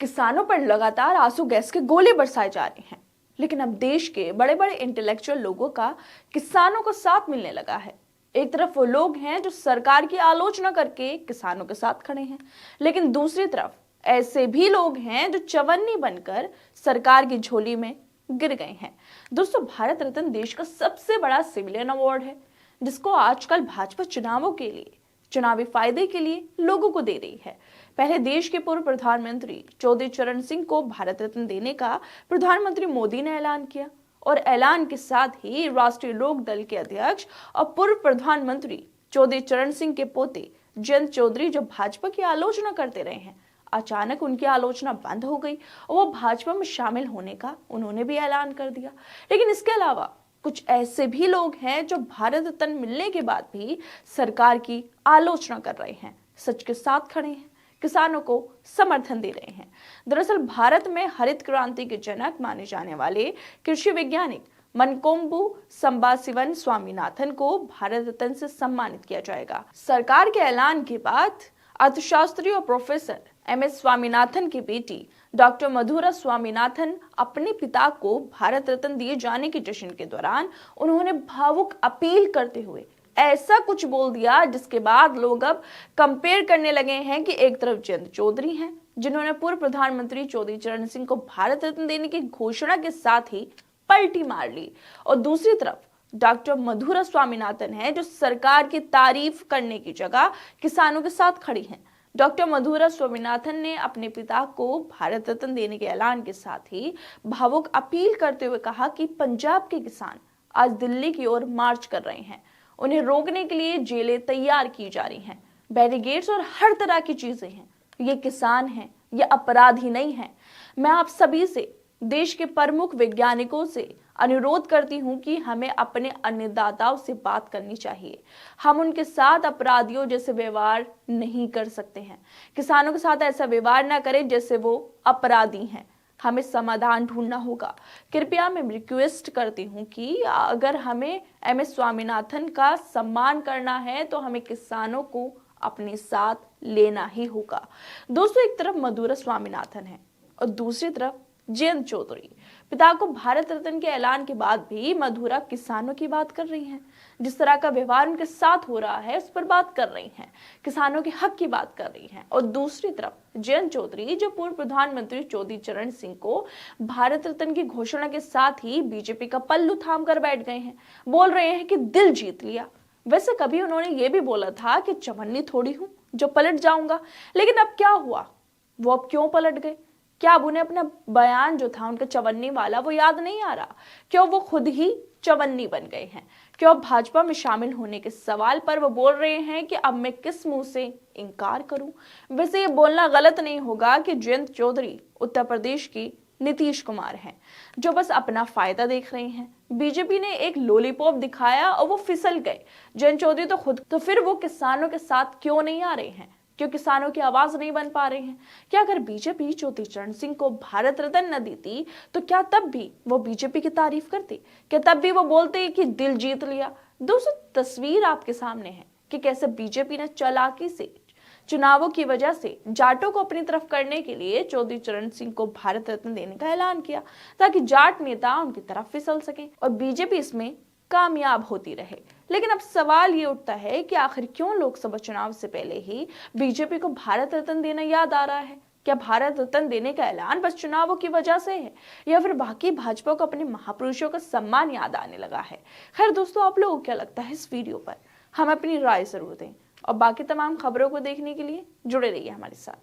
किसानों पर लगातार आंसू गैस के गोले बरसाए जा रहे हैं, लेकिन अब देश के बड़े बड़े इंटेलेक्चुअल लोगों का किसानों को साथ मिलने लगा है। एक तरफ वो लोग हैं जो सरकार की आलोचना करके किसानों के साथ खड़े हैं, लेकिन दूसरी तरफ ऐसे भी लोग हैं जो चवन्नी बनकर सरकार की झोली में गिर गए हैं। दोस्तों, भारत रत्न देश का सबसे बड़ा सिविलियन अवार्ड है, जिसको आजकल भाजपा चुनावों के लिए, चुनावी फायदे के लिए लोगों को दे रही है। पहले देश के पूर्व प्रधानमंत्री चौधरी चरण सिंह को भारत रत्न देने का प्रधानमंत्री मोदी ने ऐलान किया और ऐलान के साथ ही राष्ट्रीय लोक दल के अध्यक्ष और पूर्व प्रधानमंत्री चौधरी चरण सिंह के पोते जयंत चौधरी, जो भाजपा की आलोचना करते रहे हैं, अचानक उनकी आलोचना बंद हो गई और वो भाजपा में शामिल होने का उन्होंने भी ऐलान कर दिया। लेकिन इसके अलावा कुछ ऐसे भी लोग हैं जो भारत रत्न मिलने के बाद भी सरकार की आलोचना कर रहे हैं, सच के साथ खड़े हैं, किसानों को समर्थन दे रहे हैं। दरअसल भारत में हरित क्रांति के जनक माने जाने वाले कृषि वैज्ञानिक मनकोम्बु संबाशिवन स्वामीनाथन को भारत रत्न से सम्मानित किया जाएगा। सरकार के ऐलान के बाद अर्थशास्त्री और प्रोफेसर एम.एस. स्वामीनाथन की बेटी डॉक्टर मधुरा स्वामीनाथन अपने पिता को भारत रत्न दिए जाने के जश्न के दौरान उन्होंने भावुक अपील करते हुए ऐसा कुछ बोल दिया, जिसके बाद लोग अब कंपेयर करने लगे हैं कि एक तरफ जयंत चौधरी हैं, जिन्होंने पूर्व प्रधानमंत्री चौधरी चरण सिंह को भारत रत्न देने की घोषणा के साथ ही पलटी मार ली, और दूसरी तरफ डॉक्टर मधुरा स्वामीनाथन है, जो सरकार की तारीफ करने की जगह किसानों के साथ खड़ी हैं। डॉक्टर मधुरा स्वामीनाथन ने अपने पिता को भारत रत्न देने के ऐलान के साथ ही भावुक अपील करते हुए कहा कि पंजाब के किसान आज दिल्ली की ओर मार्च कर रहे हैं, उन्हें रोकने के लिए जेलें तैयार की जा रही हैं, बैरिकेड्स और हर तरह की चीजें हैं। ये किसान हैं, ये अपराधी नहीं हैं। मैं आप सभी से, देश के प्रमुख वैज्ञानिकों से अनुरोध करती हूं कि हमें अपने अन्नदाताओं से बात करनी चाहिए। हम उनके साथ अपराधियों जैसे व्यवहार नहीं कर सकते हैं। किसानों के साथ ऐसा व्यवहार ना करें जैसे वो अपराधी हैं। हमें समाधान ढूंढना होगा। कृपया मैं रिक्वेस्ट करती हूँ कि अगर हमें एम.एस. स्वामीनाथन का सम्मान करना है तो हमें किसानों को अपने साथ लेना ही होगा। दोस्तों, एक तरफ मधुरा स्वामीनाथन है और दूसरी तरफ जयंत चौधरी। पिता को भारत रत्न के ऐलान के बाद भी मधुरा किसानों की बात कर रही हैं, जिस तरह का व्यवहार उनके साथ हो रहा है उस पर बात कर रही हैं, किसानों के हक की बात कर रही हैं। और दूसरी तरफ जयंत चौधरी, जो पूर्व प्रधानमंत्री चौधरी चरण सिंह को भारत रत्न की घोषणा के साथ ही बीजेपी का पल्लू थाम कर बैठ गए हैं, बोल रहे हैं कि दिल जीत लिया। वैसे कभी उन्होंने ये भी बोला था कि चवन्नी थोड़ी हूं जो पलट जाऊंगा, लेकिन अब क्या हुआ? वो अब क्यों पलट गए? क्या अब उन्हें अपना बयान जो था उनका चवन्नी वाला वो याद नहीं आ रहा? क्यों वो खुद ही चवन्नी बन गए हैं? क्यों भाजपा में शामिल होने के सवाल पर वो बोल रहे हैं कि अब मैं किस मुंह से इनकार करूं? वैसे ये बोलना गलत नहीं होगा कि जयंत चौधरी उत्तर प्रदेश की नीतीश कुमार हैं, जो बस अपना फायदा देख रहे हैं। बीजेपी ने एक लॉलीपॉप दिखाया और वो फिसल गए। जयंत चौधरी तो खुद, तो फिर वो किसानों के साथ क्यों नहीं आ रहे हैं? क्यों किसानों की आवाज नहीं बन पा रहे हैं? क्या अगर बीजेपी चौधरी चरण सिंह को भारत रत्न न देती तो क्या तब भी वो बीजेपी की तारीफ करते? क्या तब भी वो बोलते कि दिल जीत लिया? दोस्तों, तस्वीर आपके सामने है कि कैसे बीजेपी ने चालाकी से चुनावों की वजह से जाटों को अपनी तरफ करने के लिए चौधरी चरण सिंह को भारत रत्न देने का ऐलान किया, ताकि जाट नेता उनकी तरफ फिसल सके और बीजेपी इसमें कामयाब होती रहे। लेकिन अब सवाल ये उठता है कि आखिर क्यों लोकसभा चुनाव से पहले ही बीजेपी को भारत रत्न देना याद आ रहा है? क्या भारत रत्न देने का ऐलान बस चुनावों की वजह से है, या फिर बाकी भाजपा को अपने महापुरुषों का सम्मान याद आने लगा है? खैर दोस्तों, आप लोगों को क्या लगता है इस वीडियो पर? हम अपनी राय जरूर दें और बाकी तमाम खबरों को देखने के लिए जुड़े रहिए हमारे साथ।